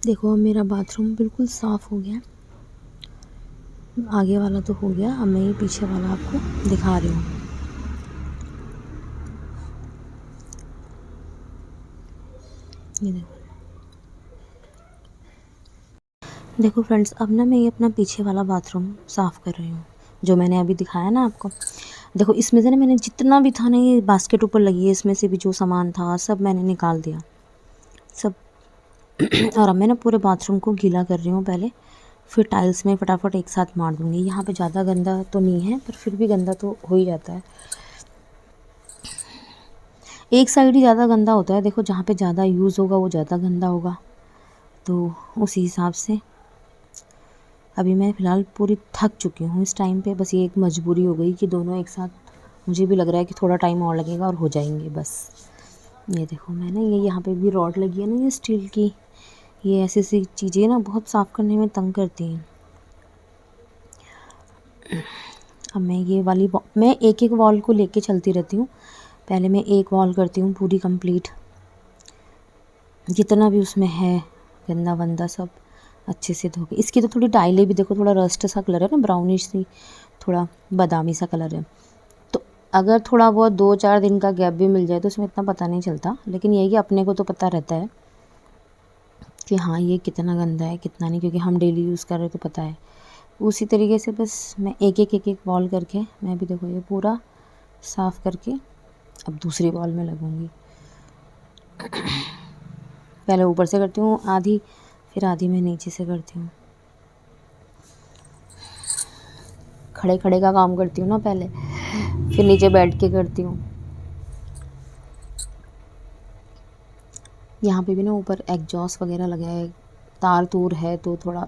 देखो अब मेरा बाथरूम बिल्कुल साफ़ हो गया। आगे वाला तो हो गया, अब मैं ये पीछे वाला आपको दिखा रही हूँ। ये देखो, देखो फ्रेंड्स, अब ना मैं ये अपना पीछे वाला बाथरूम साफ़ कर रही हूँ, जो मैंने अभी दिखाया ना आपको। देखो इसमें से ना मैंने जितना भी था ना, ये बास्केट ऊपर लगी है, इसमें से भी जो सामान था सब मैंने निकाल दिया सब। और अब मैं ना पूरे बाथरूम को गीला कर रही हूँ पहले, फिर टाइल्स में फटाफट एक साथ मार दूँगी। यहाँ पे ज़्यादा गंदा तो नहीं है, पर फिर भी गंदा तो हो ही जाता है। एक साइड ही ज़्यादा गंदा होता है, देखो जहाँ पे ज़्यादा यूज़ होगा वो ज़्यादा गंदा होगा, तो उसी हिसाब से अभी मैं फ़िलहाल पूरी थक चुकी हूँ इस टाइम पे। बस ये एक मजबूरी हो गई कि दोनों एक साथ, मुझे भी लग रहा है कि थोड़ा टाइम और लगेगा और हो जाएंगे बस। ये देखो मैंने ये यहाँ पे भी रॉड लगी है ना, ये स्टील की, ये ऐसी ऐसी चीज़ें ना बहुत साफ़ करने में तंग करती हैं। अब मैं ये वाली मैं एक एक वॉल को लेके चलती रहती हूँ। पहले मैं एक वॉल करती हूँ पूरी कंप्लीट, जितना भी उसमें है गंदा वंदा सब अच्छे से धो के। इसकी तो थोड़ी टाइलें भी देखो, थोड़ा रस्ट सा कलर है ना, ब्राउनिश सी, थोड़ा बादामी सा कलर है। तो अगर थोड़ा बहुत 2-4 दिन का गैप भी मिल जाए तो उसमें इतना पता नहीं चलता, लेकिन यही कि अपने को तो पता रहता है कि हाँ ये कितना गंदा है कितना नहीं, क्योंकि हम डेली यूज़ कर रहे तो पता है। उसी तरीके से बस मैं एक एक वॉल करके, मैं भी देखो ये पूरा साफ़ करके अब दूसरी वॉल में लगूँगी। पहले ऊपर से करती हूँ आधी, फिर आधी मैं नीचे से करती हूँ। खड़े खड़े का काम करती हूँ ना पहले, फिर नीचे बैठ के करती हूँ। यहाँ पे भी ना ऊपर एग्जॉस्ट वगैरह लगा है, तार तूर है, तो थोड़ा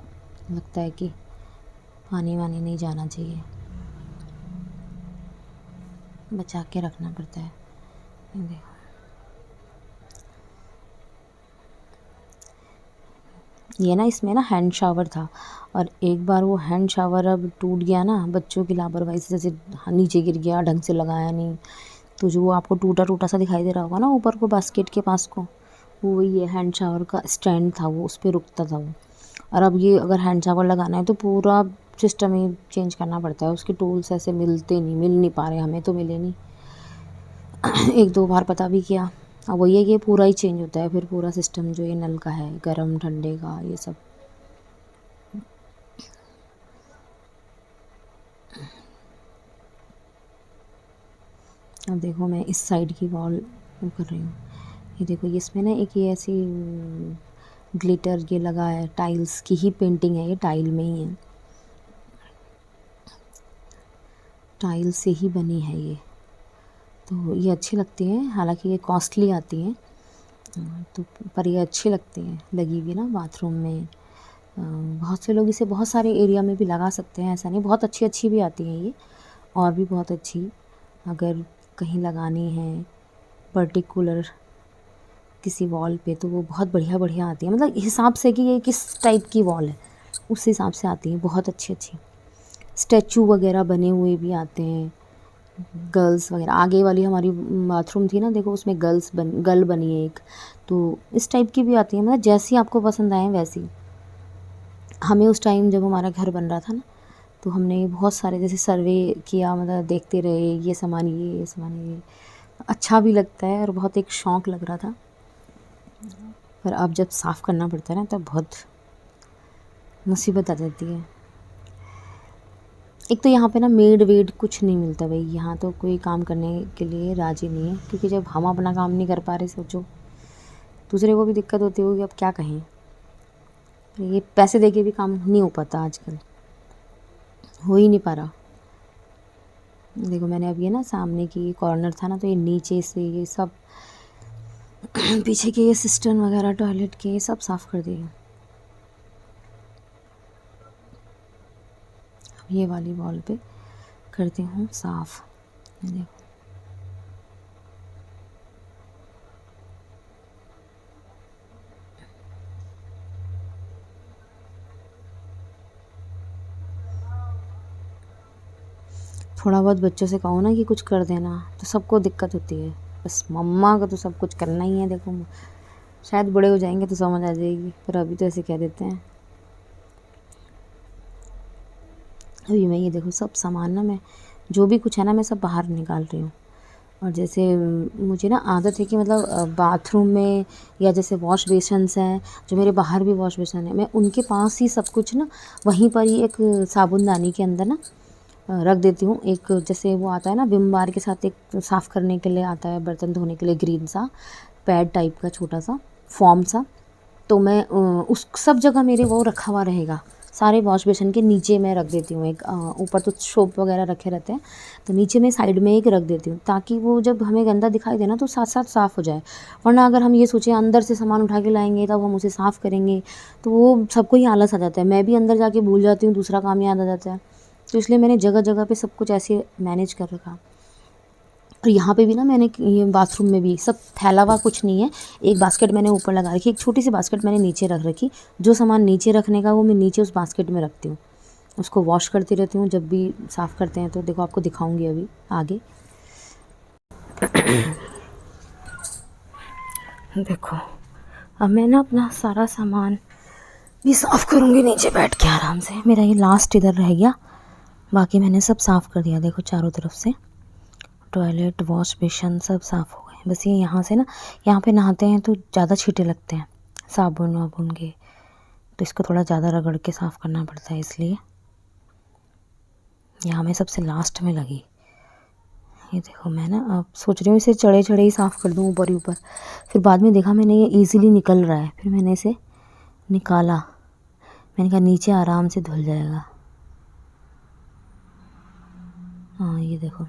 लगता है कि पानी वानी नहीं जाना चाहिए, बचा के रखना पड़ता है। देखो ये ना, इसमें ना हैंड शावर था, और एक बार वो हैंड शावर अब टूट गया ना, बच्चों की लापरवाही से, जैसे नीचे गिर गया, ढंग से लगाया नहीं, तो जो वो आपको टूटा टूटा सा दिखाई दे रहा होगा ना ऊपर को बास्केट के पास को, वो वही है, हैंड शावर का स्टैंड था वो, उस पर रुकता था वो। और अब ये अगर हैंड शावर लगाना है तो पूरा सिस्टम ही चेंज करना पड़ता है, उसके टूल्स ऐसे मिल नहीं पा रहे, हमें तो मिले नहीं। एक दो बार पता भी किया, अब वही है कि पूरा ही चेंज होता है फिर पूरा सिस्टम, जो ये नल का है, गर्म ठंडे का, ये सब। अब देखो मैं इस साइड की वॉल वो कर रही हूँ। ये देखो ये इसमें ना एक ये ऐसी ग्लिटर ये लगा है, टाइल्स की ही पेंटिंग है, ये टाइल में ही है, टाइल से ही बनी है ये। तो ये अच्छी लगती हैं, हालांकि ये कॉस्टली आती हैं, तो पर ये अच्छी लगती हैं लगी हुई ना बाथरूम में। बहुत से लोग इसे बहुत सारे एरिया में भी लगा सकते हैं, ऐसा नहीं, बहुत अच्छी अच्छी भी आती हैं ये, और भी बहुत अच्छी अगर कहीं लगानी है पर्टिकुलर किसी वॉल पे, तो वो बहुत बढ़िया बढ़िया आती है, मतलब हिसाब से कि ये किस टाइप की वॉल है उस हिसाब से आती हैं, बहुत अच्छी अच्छी। स्टैचू वगैरह बने हुए भी आते हैं, गर्ल्स वगैरह। आगे वाली हमारी बाथरूम थी ना, देखो उसमें गर्ल बनी है एक, तो इस टाइप की भी आती है, मतलब जैसी आपको पसंद आए वैसी। हमें उस टाइम जब हमारा घर बन रहा था ना, तो हमने बहुत सारे जैसे सर्वे किया, मतलब देखते रहे, ये सामान ये सामान ये, अच्छा भी लगता है और बहुत एक शौक़ लग रहा था। पर अब जब साफ़ करना पड़ता है ना, तब बहुत मुसीबत आ जाती है। एक तो यहाँ पे ना मेड वेड कुछ नहीं मिलता भाई, यहाँ तो कोई काम करने के लिए राज़ी नहीं है, क्योंकि जब हम अपना काम नहीं कर पा रहे, सोचो दूसरे को भी दिक्कत होती होगी, अब क्या कहें। ये पैसे दे के भी काम नहीं हो पाता आजकल, हो ही नहीं पा रहा। देखो मैंने अब ये ना सामने की कॉर्नर था ना, तो ये नीचे से ये सब पीछे के ये सिस्टम वगैरह टॉयलेट के सब साफ़ कर दिए। अब ये वाली वॉल पे करती हूँ साफ़। देखो थोड़ा बहुत बच्चों से कहो ना कि कुछ कर देना, तो सबको दिक्कत होती है, बस मम्मा का तो सब कुछ करना ही है। देखो शायद बड़े हो जाएंगे तो समझ आ जाएगी, पर अभी तो ऐसे कह देते हैं। अभी मैं ये देखो सब सामान ना, मैं जो भी कुछ है ना मैं सब बाहर निकाल रही हूँ। और जैसे मुझे ना आदत है कि मतलब बाथरूम में या जैसे वॉश बेसन्स हैं, जो मेरे बाहर भी वॉश बेसन है, मैं उनके पास ही सब कुछ ना वहीं पर ही एक साबुनदानी के अंदर ना रख देती हूँ। एक जैसे वो आता है ना विम बार के साथ, एक साफ़ करने के लिए आता है, बर्तन धोने के लिए ग्रीन सा पैड टाइप का छोटा सा फॉर्म सा, तो मैं उस सब जगह मेरे वो रखा हुआ रहेगा। सारे वॉश बेसिन के नीचे मैं रख देती हूँ एक, ऊपर तो सोप वगैरह रखे रहते हैं, तो नीचे मैं साइड में एक रख देती हूँ, ताकि वो जब हमें गंदा दिखाई दे ना तो साथ साथ साफ़ हो जाए। वरना अगर हम ये सोचें अंदर से सामान उठा के लाएंगे तब हम उसे साफ़ करेंगे, तो वो सबको ही आलस आ जाता है, मैं भी अंदर जाके भूल जाती हूँ, दूसरा काम याद आ जाता है। तो इसलिए मैंने जगह जगह पे सब कुछ ऐसे मैनेज कर रखा। और यहाँ पे भी ना मैंने ये बाथरूम में भी सब फैला हुआ कुछ नहीं है, एक बास्केट मैंने ऊपर लगा रखी, एक छोटी सी बास्केट मैंने नीचे रख रखी। जो सामान नीचे रखने का वो मैं नीचे उस बास्केट में रखती हूँ, उसको वॉश करती रहती हूँ जब भी साफ़ करते हैं। तो देखो आपको दिखाऊंगी अभी आगे। देखो अब मैं ना अपना सारा सामान भी साफ़ करूँगी नीचे बैठ के आराम से। मेरा ये लास्ट इधर रह गया, बाकी मैंने सब साफ़ कर दिया। देखो चारों तरफ से टॉयलेट वॉश बेसिन सब साफ़ हो गए। बस ये यहाँ से ना, यहाँ पे नहाते हैं तो ज़्यादा छींटे लगते हैं साबुन वाबुन के, तो इसको थोड़ा ज़्यादा रगड़ के साफ़ करना पड़ता है, इसलिए यहाँ मैं सबसे लास्ट में लगी। ये देखो मैं ना अब सोच रही हूँ इसे चढ़े चढ़े ही साफ़ कर दूँ ऊपर ही ऊपर, फिर बाद में देखा मैंने ये ईज़िली निकल रहा है, फिर मैंने इसे निकाला। मैंने कहा नीचे आराम से धुल जाएगा। हाँ ये देखो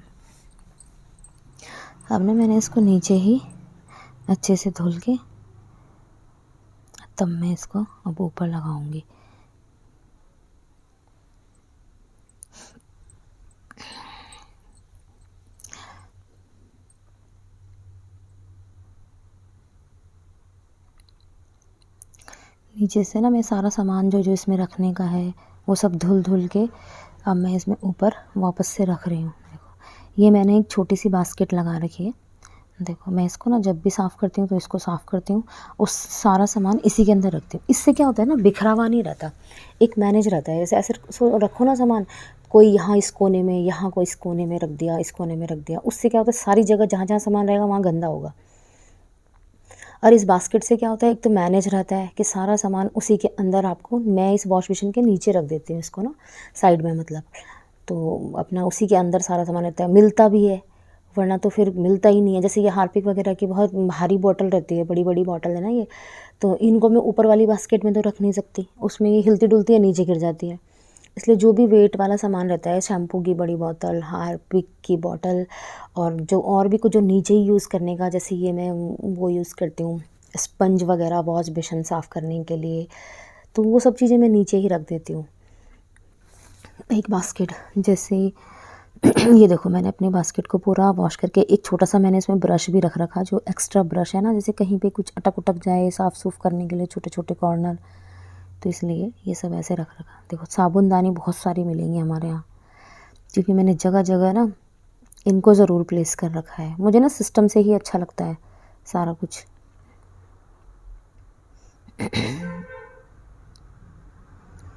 अब ना मैंने इसको नीचे ही अच्छे से धुल के तब मैं इसको अब ऊपर लगाऊंगी। नीचे से ना मैं सारा सामान जो जो इसमें रखने का है वो सब धुल धुल के अब मैं इसमें ऊपर वापस से रख रही हूँ। देखो ये मैंने एक छोटी सी बास्केट लगा रखी है। देखो मैं इसको ना जब भी साफ़ करती हूँ तो इसको साफ़ करती हूँ, उस सारा सामान इसी के अंदर रखती हूँ। इससे क्या होता है ना, बिखरा हुआ नहीं रहता, एक मैनेज रहता है। जैसे ऐसे रखो ना सामान, कोई यहाँ इस कोने में, यहाँ को इस कोने में रख दिया, इस कोने में रख दिया, उससे क्या होता है सारी जगह जहाँ जहाँ सामान रहेगा वहाँ गंदा होगा। और इस बास्केट से क्या होता है, एक तो मैनेज रहता है कि सारा सामान उसी के अंदर आपको, मैं इस वॉश बेसिन के नीचे रख देती हूँ इसको ना साइड में, मतलब तो अपना उसी के अंदर सारा सामान रहता है, मिलता भी है, वरना तो फिर मिलता ही नहीं है। जैसे ये हार्पिक वगैरह की बहुत भारी बॉटल रहती है, बड़ी बड़ी बॉटल है ना ये, तो इनको मैं ऊपर वाली बास्केट में तो रख नहीं सकती, उसमें ये हिलती डुलती है नीचे गिर जाती है। इसलिए जो भी वेट वाला सामान रहता है, शैम्पू की बड़ी बोतल, हार्पिक की बोतल, और जो और भी कुछ जो नीचे ही यूज़ करने का, जैसे ये मैं वो यूज़ करती हूँ स्पंज वगैरह वॉश बेसिन साफ़ करने के लिए, तो वो सब चीज़ें मैं नीचे ही रख देती हूँ एक बास्केट। जैसे ये देखो मैंने अपने बास्केट को पूरा वॉश करके, एक छोटा सा मैंने इसमें ब्रश भी रख रखा, जो एक्स्ट्रा ब्रश है ना, जैसे कहीं पे कुछ अटक उटक जाए साफ़ सूफ़ करने के लिए छोटे छोटे कॉर्नर, तो इसलिए ये सब ऐसे रख रखा। देखो साबुनदानी बहुत सारी मिलेंगी हमारे यहाँ, क्योंकि मैंने जगह जगह ना इनको ज़रूर प्लेस कर रखा है। मुझे ना सिस्टम से ही अच्छा लगता है सारा कुछ।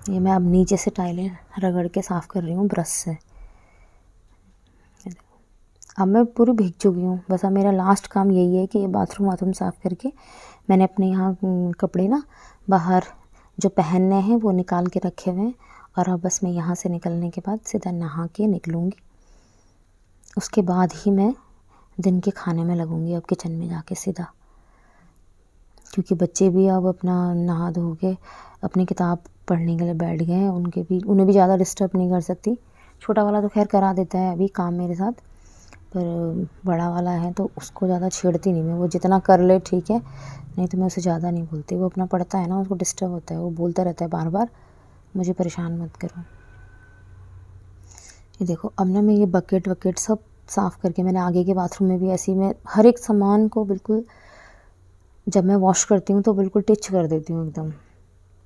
ये मैं अब नीचे से टाइलें रगड़ के साफ़ कर रही हूँ ब्रश से। अब मैं पूरी भीग चुकी हूँ, बस अब मेरा लास्ट काम यही है कि ये बाथरूम वाथरूम साफ़ करके मैंने अपने यहाँ कपड़े ना बाहर जो पहनने हैं वो निकाल के रखे हुए हैं, और अब बस मैं यहाँ से निकलने के बाद सीधा नहा के निकलूँगी। उसके बाद ही मैं दिन के खाने में लगूँगी अब किचन में जाके सीधा, क्योंकि बच्चे भी अब अपना नहा धो के अपनी किताब पढ़ने के लिए बैठ गए हैं, उन्हें भी ज़्यादा डिस्टर्ब नहीं कर सकती। छोटा वाला तो खैर करा देता है अभी काम मेरे साथ, पर बड़ा वाला है तो उसको ज़्यादा छेड़ती नहीं मैं, वो जितना कर ले ठीक है, नहीं तो मैं उसे ज़्यादा नहीं बोलती। वो अपना पढ़ता है ना, उसको डिस्टर्ब होता है, वो बोलता रहता है बार बार मुझे परेशान मत करो। ये देखो अब ना मैं ये बकेट वकेट सब साफ़ करके, मैंने आगे के बाथरूम में भी ऐसे ही मैं हर एक सामान को बिल्कुल जब मैं वॉश करती हूँ तो बिल्कुल टिच कर देती हूँ एकदम,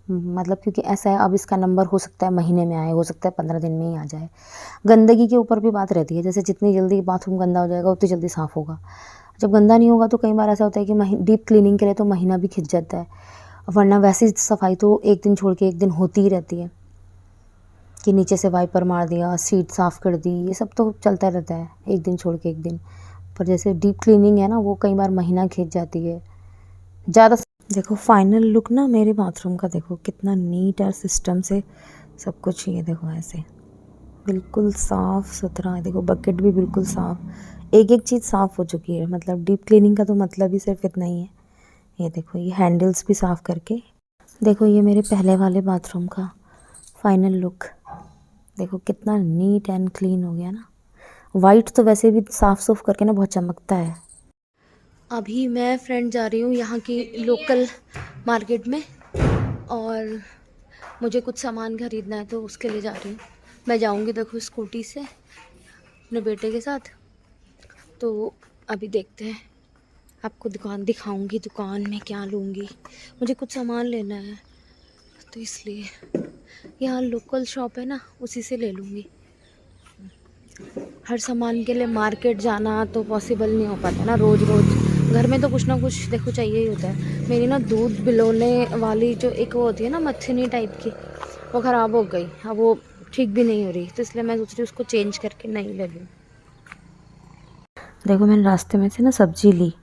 मतलब क्योंकि ऐसा है अब इसका नंबर हो सकता है महीने में आए, हो सकता है 15 दिन में ही आ जाए। गंदगी के ऊपर भी बात रहती है, जैसे जितनी जल्दी बाथरूम गंदा हो जाएगा उतनी जल्दी साफ़ होगा, जब गंदा नहीं होगा तो कई बार ऐसा होता है कि डीप क्लीनिंग के लिए तो महीना भी खिंच जाता है, वरना वैसी सफाई तो एक दिन छोड़ के एक दिन होती ही रहती है कि नीचे से वाइपर मार दिया, सीट साफ़ कर दी, ये सब तो चलता रहता है एक दिन छोड़ के एक दिन। पर जैसे डीप क्लीनिंग है ना, वो कई बार महीना खींच जाती है ज़्यादा। देखो फाइनल लुक ना मेरे बाथरूम का, देखो कितना नीट और सिस्टम से सब कुछ। ये देखो ऐसे बिल्कुल साफ़ सुथरा है। देखो बकेट भी बिल्कुल साफ़, एक एक चीज़ साफ़ हो चुकी है। मतलब डीप क्लीनिंग का तो मतलब ही सिर्फ इतना ही है। ये देखो ये हैंडल्स भी साफ़ करके। देखो ये मेरे पहले वाले बाथरूम का फाइनल लुक, देखो कितना नीट एंड क्लीन हो गया ना। वाइट तो वैसे भी साफ़ सूफ करके ना बहुत चमकता है। अभी मैं फ्रेंड जा रही हूँ यहाँ की लोकल मार्केट में, और मुझे कुछ सामान ख़रीदना है तो उसके लिए जा रही हूँ। मैं जाऊँगी देखो स्कूटी से अपने बेटे के साथ। तो अभी देखते हैं, आपको दुकान दिखाऊंगी, दुकान में क्या लूँगी। मुझे कुछ सामान लेना है तो इसलिए यहाँ लोकल शॉप है ना, उसी से ले लूँगी। हर सामान के लिए मार्केट जाना तो पॉसिबल नहीं हो पाता ना रोज़ रोज़। घर में तो कुछ ना कुछ देखो चाहिए ही होता है। मेरी ना दूध बिलोने वाली जो एक वो होती है ना मच्छनी टाइप की, वो ख़राब हो गई। अब वो ठीक भी नहीं हो रही, तो इसलिए मैं सोच रही हूँ उसको चेंज करके नई ले लूँ। देखो मैंने रास्ते में से ना सब्ज़ी ली,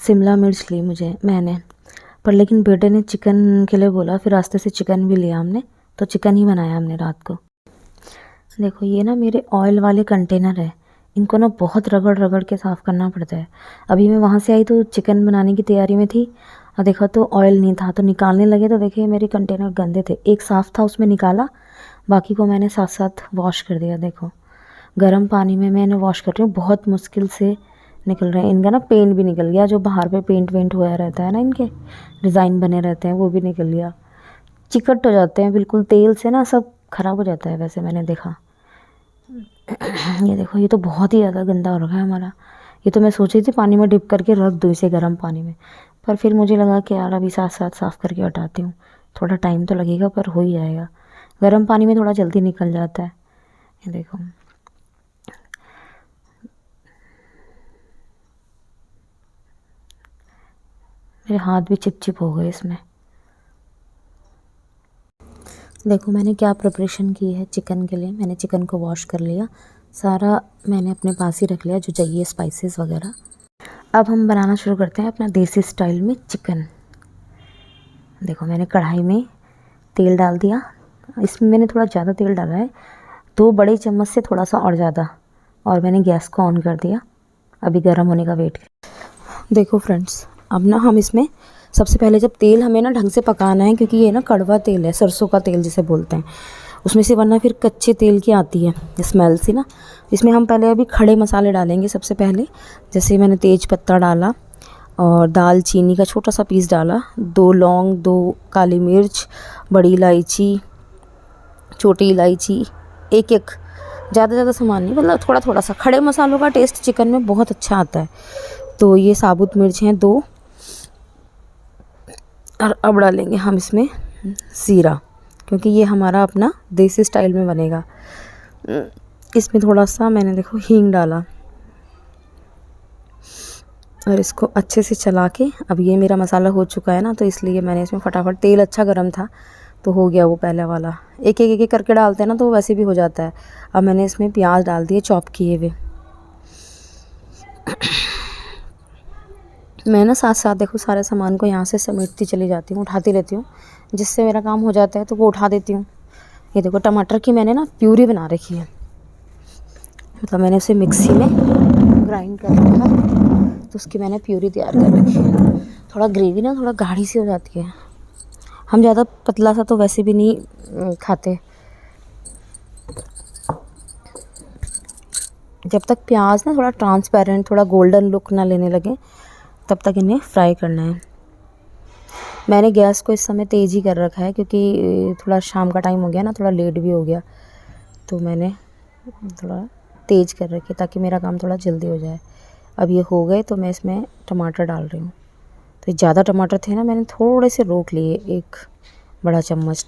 शिमला मिर्च ली मैंने, पर लेकिन बेटे ने चिकन के लिए बोला, फिर रास्ते से चिकन भी लिया हमने, तो चिकन ही बनाया हमने रात को। देखो ये ना मेरे ऑयल वाले कंटेनर है, इनको ना बहुत रगड़ रगड़ के साफ़ करना पड़ता है। अभी मैं वहाँ से आई तो चिकन बनाने की तैयारी में थी, और देखा तो ऑयल नहीं था, तो निकालने लगे तो देखिए मेरे कंटेनर गंदे थे। एक साफ़ था उसमें निकाला, बाकी को मैंने साथ साथ वॉश कर दिया। देखो गर्म पानी में मैंने वॉश कर रही हूँ, बहुत मुश्किल से निकल रहे हैं। इनका ना पेंट भी निकल गया, जो बाहर पे पेंट वेंट हुआ रहता है ना, इनके डिज़ाइन बने रहते हैं, वो भी निकल गया। चिकट हो जाते हैं बिल्कुल, तेल से ना सब ख़राब हो जाता है वैसे मैंने देखा। ये देखो ये तो बहुत ही ज़्यादा गंदा हो रखा है हमारा। ये तो मैं सोच रही थी पानी में डिप करके रख दूँ इसे गर्म पानी में, पर फिर मुझे लगा कि यार अभी साथ साथ साफ़ करके हटाती हूँ, थोड़ा टाइम तो लगेगा पर हो ही जाएगा। गर्म पानी में थोड़ा जल्दी निकल जाता है। ये देखो मेरे हाथ भी चिपचिप हो गए इसमें। देखो मैंने क्या प्रिपरेशन की है चिकन के लिए। मैंने चिकन को वॉश कर लिया, सारा मैंने अपने पास ही रख लिया जो चाहिए, स्पाइसेस वगैरह। अब हम बनाना शुरू करते हैं अपना देसी स्टाइल में चिकन। देखो मैंने कढ़ाई में तेल डाल दिया, इसमें मैंने थोड़ा ज़्यादा तेल डाला है, 2 बड़े चम्मच से थोड़ा सा और ज़्यादा, और मैंने गैस को ऑन कर दिया। अभी गर्म होने का वेट। देखो फ्रेंड्स, अब ना हम इसमें सबसे पहले जब तेल हमें ना ढंग से पकाना है, क्योंकि ये ना कड़वा तेल है, सरसों का तेल जिसे बोलते हैं, उसमें से वरना फिर कच्चे तेल की आती है स्मेल सी ना। इसमें हम पहले अभी खड़े मसाले डालेंगे सबसे पहले। जैसे मैंने तेज पत्ता डाला, और दालचीनी का छोटा सा पीस डाला, 2 लौंग, 2 काली मिर्च, बड़ी इलायची, छोटी इलायची, एक एक, ज़्यादा सामान नहीं, मतलब थोड़ा थोड़ा सा। खड़े मसालों का टेस्ट चिकन में बहुत अच्छा आता है। तो ये साबुत मिर्च हैं 2, और अब डालेंगे हम इसमें ज़ीरा, क्योंकि ये हमारा अपना देसी स्टाइल में बनेगा। इसमें थोड़ा सा मैंने देखो हींग डाला, और इसको अच्छे से चला के, अब ये मेरा मसाला हो चुका है ना, तो इसलिए मैंने इसमें फटाफट, तेल अच्छा गर्म था तो हो गया वो पहले वाला। एक एक करके डालते हैं ना तो वैसे भी हो जाता है। अब मैंने इसमें प्याज डाल दिए चॉप किए हुए। मैं ना साथ साथ देखो सारे सामान को यहाँ से समेटती चली जाती हूँ, उठाती रहती हूँ, जिससे मेरा काम हो जाता है तो वो उठा देती हूँ। ये देखो टमाटर की मैंने ना प्यूरी बना रखी है, मतलब मैंने उसे मिक्सी में ग्राइंड कर रखा है, तो उसकी मैंने प्यूरी तैयार कर रखी है। थोड़ा ग्रेवी ना थोड़ा गाढ़ी सी हो जाती है, हम ज़्यादा पतला सा तो वैसे भी नहीं खाते। जब तक प्याज ना थोड़ा ट्रांसपेरेंट, थोड़ा गोल्डन लुक ना लेने लगे, तब तक इन्हें फ्राई करना है। मैंने गैस को इस समय तेज़ ही कर रखा है, क्योंकि थोड़ा शाम का टाइम हो गया ना, थोड़ा लेट भी हो गया, तो मैंने थोड़ा तेज़ कर रखी ताकि मेरा काम थोड़ा जल्दी हो जाए। अब ये हो गए तो मैं इसमें टमाटर डाल रही हूँ। तो ज़्यादा टमाटर थे ना, मैंने थोड़े से रोक लिए, 1 बड़ा चम्मच।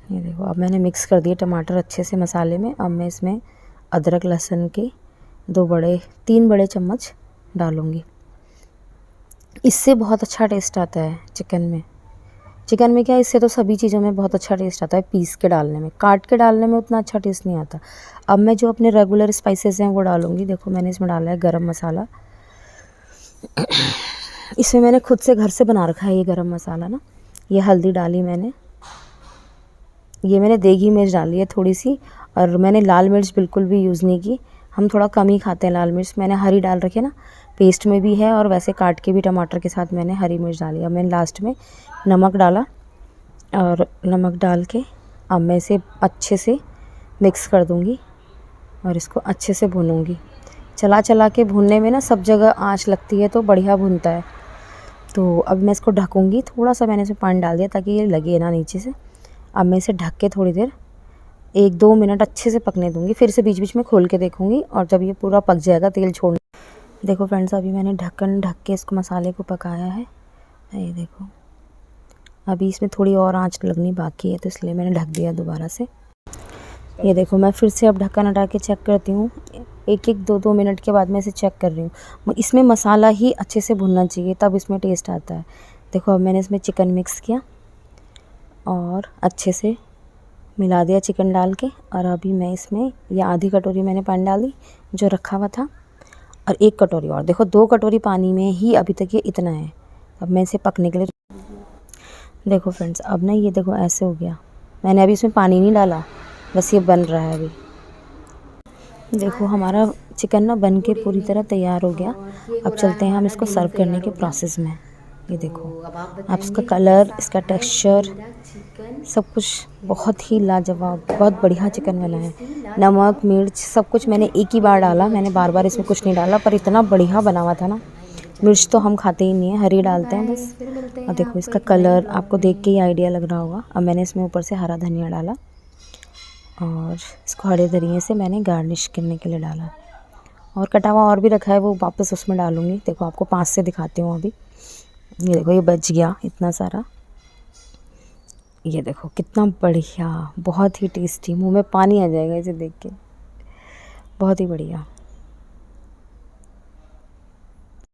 ये देखो अब मैंने मिक्स कर दिए टमाटर अच्छे से मसाले में। अब मैं इसमें अदरक लहसुन के 3 बड़े चम्मच डालूँगी। इससे बहुत अच्छा टेस्ट आता है चिकन में क्या, इससे तो सभी चीज़ों में बहुत अच्छा टेस्ट आता है, पीस के डालने में। काट के डालने में उतना अच्छा टेस्ट नहीं आता। अब मैं जो अपने रेगुलर स्पाइसेस हैं वो डालूँगी। देखो मैंने इसमें डाला है गरम मसाला। इसमें मैंने खुद से घर से बना रखा है ये गरम मसाला ना। ये हल्दी डाली मैंने, ये मैंने देगी मिर्च डाली है थोड़ी सी, और मैंने लाल मिर्च बिल्कुल भी यूज़ नहीं की। हम थोड़ा कम ही खाते हैं लाल मिर्च। मैंने हरी डाल रखी है ना, पेस्ट में भी है और वैसे काट के भी टमाटर के साथ मैंने हरी मिर्च डाली। अब मैंने लास्ट में नमक डाला, और नमक डाल के अब मैं इसे अच्छे से मिक्स कर दूँगी और इसको अच्छे से भूनूँगी। चला चला के भूनने में ना सब जगह आँच लगती है तो बढ़िया भूनता है। तो अब मैं इसको ढकूँगी। थोड़ा सा मैंने इसमें पानी डाल दिया ताकि ये लगे ना नीचे से। अब मैं इसे ढक के थोड़ी देर 1-2 मिनट अच्छे से पकने दूँगी। फिर से बीच बीच में खोल के देखूँगी, और जब ये पूरा पक जाएगा तेल छोड़ने, देखो फ्रेंड्स अभी मैंने ढक्कन ढक के इसको मसाले को पकाया है। ये देखो अभी इसमें थोड़ी और आंच लगनी बाकी है, तो इसलिए मैंने ढक दिया दोबारा से। ये देखो मैं फिर से अब ढक्कन हटा के चेक करती हूँ। 1-2 मिनट के बाद मैं इसे चेक कर रही हूँ। इसमें मसाला ही अच्छे से भुनना चाहिए, तब इसमें टेस्ट आता है। देखो अब मैंने इसमें चिकन मिक्स किया और अच्छे से मिला दिया चिकन डाल के, और अभी मैं इसमें ये आधी कटोरी मैंने पानी डाली जो रखा हुआ था, और 1 कटोरी और। देखो 2 कटोरी पानी में ही अभी तक ये इतना है। अब मैं इसे पकने के लिए, देखो फ्रेंड्स अब ना ये देखो ऐसे हो गया। मैंने अभी इसमें पानी नहीं डाला, बस ये बन रहा है अभी। देखो हमारा चिकन ना बन के पूरी तरह तैयार हो गया। अब चलते हैं हम इसको सर्व करने के प्रोसेस में। ये देखो आप इसका कलर, इसका टेक्सचर, सब कुछ बहुत ही लाजवाब, बहुत बढ़िया चिकन बना है। नमक मिर्च सब कुछ मैंने एक ही बार डाला, मैंने बार बार इसमें कुछ नहीं डाला, पर इतना बढ़िया बना हुआ था ना। मिर्च तो हम खाते ही नहीं है, हरी डालते हैं बस। और देखो इसका कलर आपको देख के ही आइडिया लग रहा होगा। अब मैंने इसमें ऊपर से हरा धनिया डाला, और इसको हरे धनिये से मैंने गार्निश करने के लिए डाला, और कटा हुआ और भी रखा है वो वापस उसमें डालूँगी। देखो आपको 5 से दिखाती हूँ अभी। ये देखो ये बच गया इतना सारा। ये देखो कितना बढ़िया, बहुत ही टेस्टी, मुंह में पानी आ जाएगा इसे देख के, बहुत ही बढ़िया।